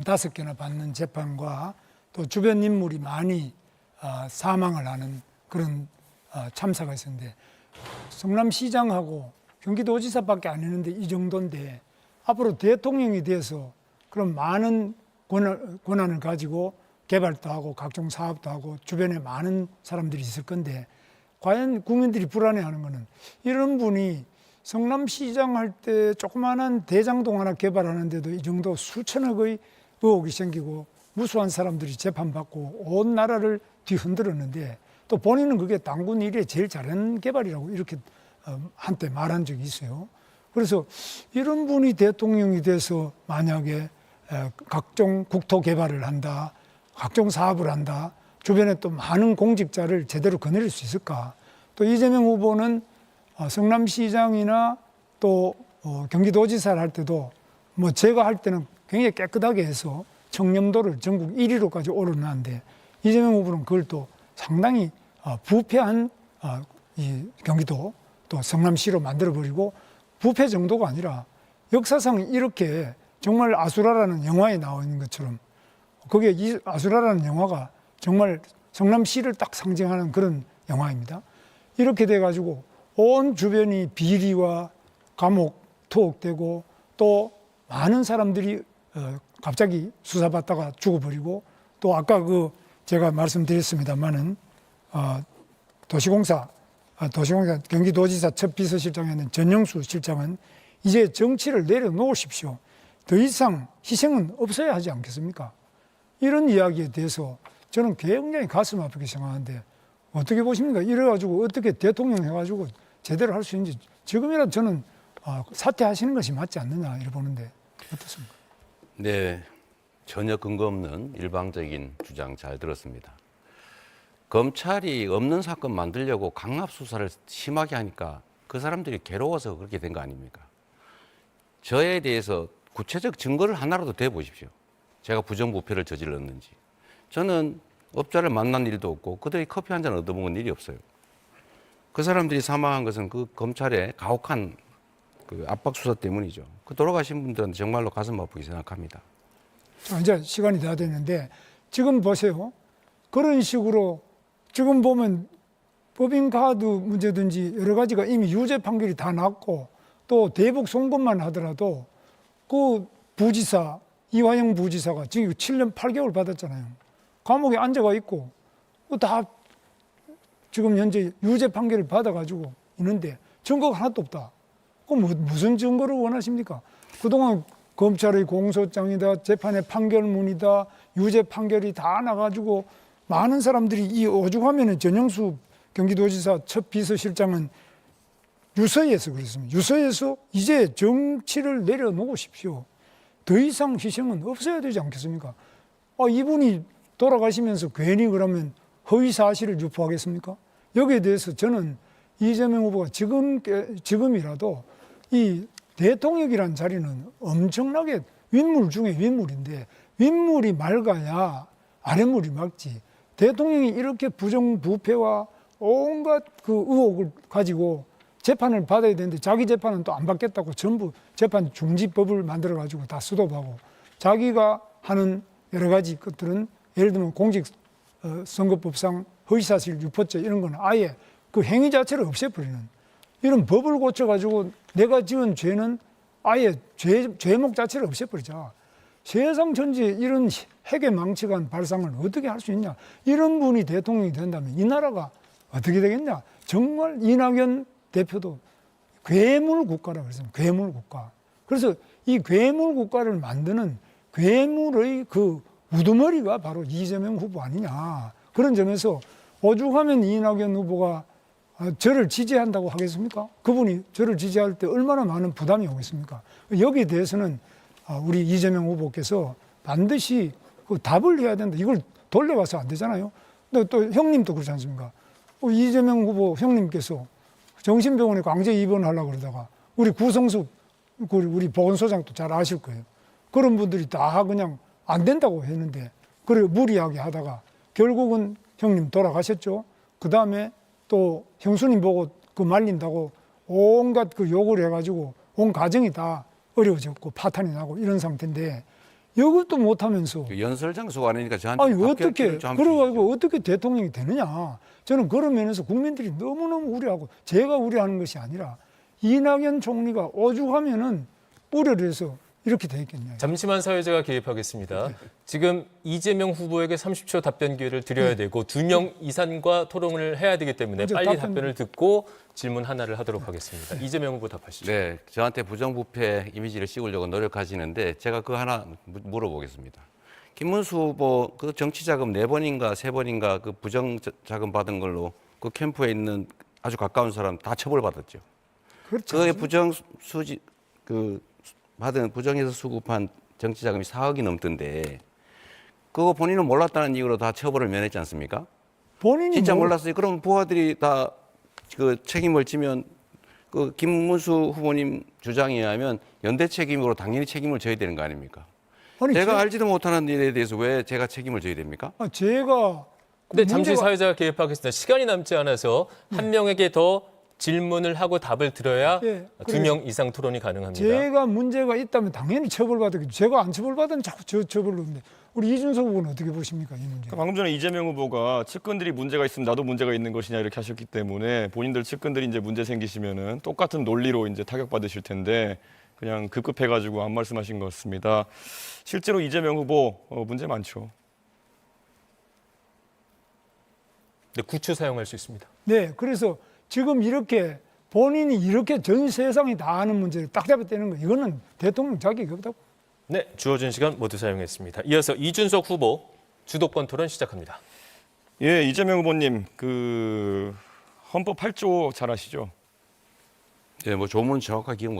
5개나 받는 재판과 또 주변 인물이 많이 사망을 하는 그런 참사가 있었는데, 성남시장하고 경기도지사밖에 안 했는데 이 정도인데, 앞으로 대통령이 돼서 그런 많은 권한을 가지고 개발도 하고 각종 사업도 하고 주변에 많은 사람들이 있을 건데, 과연 국민들이 불안해하는 거는, 이런 분이 성남시장 할 때 조그마한 대장동 하나 개발하는데도 이 정도 수천억의 의혹이 생기고 무수한 사람들이 재판받고 온 나라를 뒤흔들었는데, 또 본인은 그게 당군 일에 제일 잘하는 개발이라고 이렇게 한때 말한 적이 있어요. 그래서 이런 분이 대통령이 돼서 만약에 각종 국토 개발을 한다, 각종 사업을 한다, 주변에 또 많은 공직자를 제대로 거느릴 수 있을까? 또 이재명 후보는 성남시장이나 또 경기도지사를 할 때도 뭐 제가 할 때는 굉장히 깨끗하게 해서 청렴도를 전국 1위로까지 오르는데, 이재명 후보는 그걸 또 상당히 부패한 이 경기도 또 성남시로 만들어버리고, 부패 정도가 아니라 역사상 이렇게 정말 아수라라는 영화에 나와 있는 것처럼, 그게 이 아수라라는 영화가 정말 성남시를 딱 상징하는 그런 영화입니다. 이렇게 돼가지고 온 주변이 비리와 감옥, 투옥되고, 또 많은 사람들이 갑자기 수사받다가 죽어버리고, 또 아까 제가 말씀드렸습니다만은 도시공사 경기도지사 첫 비서실장이었는 전영수 실장은 이제 정치를 내려놓으십시오. 더 이상 희생은 없어야 하지 않겠습니까? 이런 이야기에 대해서 저는 굉장히 가슴 아프게 생각하는데, 어떻게 보십니까? 이래가지고 어떻게 대통령 해가지고 제대로 할 수 있는지, 지금이라도 저는 사퇴하시는 것이 맞지 않느냐 이렇게 보는데 어떻습니까? 네, 전혀 근거 없는 일방적인 주장 잘 들었습니다. 검찰이 없는 사건 만들려고 강압 수사를 심하게 하니까 그 사람들이 괴로워서 그렇게 된 거 아닙니까? 저에 대해서 구체적 증거를 하나라도 대보십시오. 제가 부정부패를 저질렀는지. 저는 업자를 만난 일도 없고 그들이 커피 한 잔 얻어먹은 일이 없어요. 그 사람들이 사망한 것은 그 검찰의 가혹한 그 압박 수사 때문이죠. 그 돌아가신 분들은 정말로 가슴 아프게 생각합니다. 이제 시간이 다 됐는데, 지금 보세요. 그런 식으로 지금 보면 법인카드 문제든지 여러 가지가 이미 유죄 판결이 다 났고, 또 대북 송금만 하더라도 그 부지사, 이화영 부지사가 지금 7년 8개월 받았잖아요. 감옥에 앉아가 있고 다 지금 현재 유죄 판결을 받아가지고 있는데 증거가 하나도 없다. 그럼 무슨 증거를 원하십니까? 그동안 검찰의 공소장이다, 재판의 판결문이다, 유죄 판결이 다 나가지고 많은 사람들이, 이 오죽하면 전영수 경기도지사 첫 비서실장은 유서에서 그랬습니다. 유서에서 이제 정치를 내려놓으십시오. 더 이상 희생은 없어야 되지 않겠습니까? 이분이 돌아가시면서 괜히 그러면 허위 사실을 유포하겠습니까? 여기에 대해서 저는 이재명 후보가 지금이라도 이 대통령이라는 자리는 엄청나게 윗물 중에 윗물인데, 윗물이 맑아야 아랫물이 맑지. 대통령이 이렇게 부정부패와 온갖 그 의혹을 가지고 재판을 받아야 되는데, 자기 재판은 또 안 받겠다고 전부 재판 중지법을 만들어가지고 다 수도하고, 자기가 하는 여러 가지 것들은 예를 들면 공직선거법상 허위사실 유포죄 이런 거는 아예 그 행위 자체를 없애버리는, 이런 법을 고쳐가지고 내가 지은 죄는 아예 죄목 자체를 없애버리자. 세상 전체에 이런 핵의 망측한 발상을 어떻게 할 수 있냐. 이런 분이 대통령이 된다면 이 나라가 어떻게 되겠냐. 정말 이낙연 대표도 괴물 국가라고 그랬습니다. 괴물 국가. 그래서 이 괴물 국가를 만드는 괴물의 그 우두머리가 바로 이재명 후보 아니냐. 그런 점에서 오죽하면 이낙연 후보가 저를 지지한다고 하겠습니까? 그분이 저를 지지할 때 얼마나 많은 부담이 오겠습니까? 여기에 대해서는 우리 이재명 후보께서 반드시 그 답을 해야 된다. 이걸 돌려봐서 안 되잖아요. 근데 또 형님도 그렇지 않습니까? 이재명 후보 형님께서 정신병원에 강제 입원하려고 그러다가 우리 구성숙 우리 보건소장도 잘 아실 거예요. 그런 분들이 다 그냥 안 된다고 했는데, 그래 무리하게 하다가 결국은 형님 돌아가셨죠. 그 다음에 또 형수님 보고 그 말린다고 온갖 그 욕을 해가지고 온 가정이 다 어려워졌고 파탄이 나고 이런 상태인데, 이것도 못하면서 그 연설 장소가 아니니까 저한테 아니 합격 어떻게 기회를 좀 한번 그래가지고 어떻게 대통령이 되느냐. 저는 그런 면에서 국민들이 너무너무 우려하고 제가 우려하는 것이 아니라 이낙연 총리가 오죽하면은 우려를 해서 이렇게 돼 있겠냐. 잠시만 사회자가 개입하겠습니다. 지금 이재명 후보에게 30초 답변 기회를 드려야 되고 2명 이상과 토론을 해야 되기 때문에 이제 빨리 답변을 듣고 질문 하나를 하도록 하겠습니다. 이재명 후보 답하시죠. 네, 저한테 부정부패 이미지를 씌우려고 노력하시는데 제가 그거 하나 물어보겠습니다. 김문수 후보 그 정치자금 4번인가 3번인가 그 부정자금 받은 걸로 그 캠프에 있는 아주 가까운 사람 다 처벌받았죠. 그렇죠. 그게 부정수지 그 받은 부정해서 수급한 정치자금이 4억이 넘던데 그거 본인은 몰랐다는 이유로 다 처벌을 면했지 않습니까? 본인이 진짜 뭐- 몰랐어요. 그럼 부하들이 다 그 책임을 지면 그 김문수 후보님 주장에 의하면 연대 책임으로 당연히 책임을 져야 되는 거 아닙니까? 아니, 제가 알지도 못하는 일에 대해서 왜 제가 책임을 져야 됩니까? 제가 네, 잠시 문제가- 사회자가 개입하겠습니다. 시간이 남지 않아서 한 명에게 더 질문을 하고 답을 들어야 예, 2명 이상 토론이 가능합니다. 제가 문제가 있다면 당연히 처벌받았겠죠. 제가 안 처벌받으면 자꾸 저 처벌로인데 우리 이준석 후보는 어떻게 보십니까 이 문제? 방금 전에 이재명 후보가 측근들이 문제가 있으면 나도 문제가 있는 것이냐 이렇게 하셨기 때문에 본인들 측근들이 이제 문제 생기시면은 똑같은 논리로 이제 타격받으실 텐데 그냥 급급해가지고 안 말씀하신 것 같습니다. 실제로 이재명 후보 문제 많죠. 네, 구추 사용할 수 있습니다. 네, 그래서 지금 이렇게 본인이 이렇게 전 세상이 다 아는 문제를 딱 잡아떼는 거 이거는 대통령 자격이 없다고. 네, 주어진 시간 모두 사용했습니다. 이어서 이준석 후보 주도권 토론 시작합니다. 예, 이재명 후보님 그 헌법 8조 잘 아시죠? 예, 뭐 조문 정확하게 기억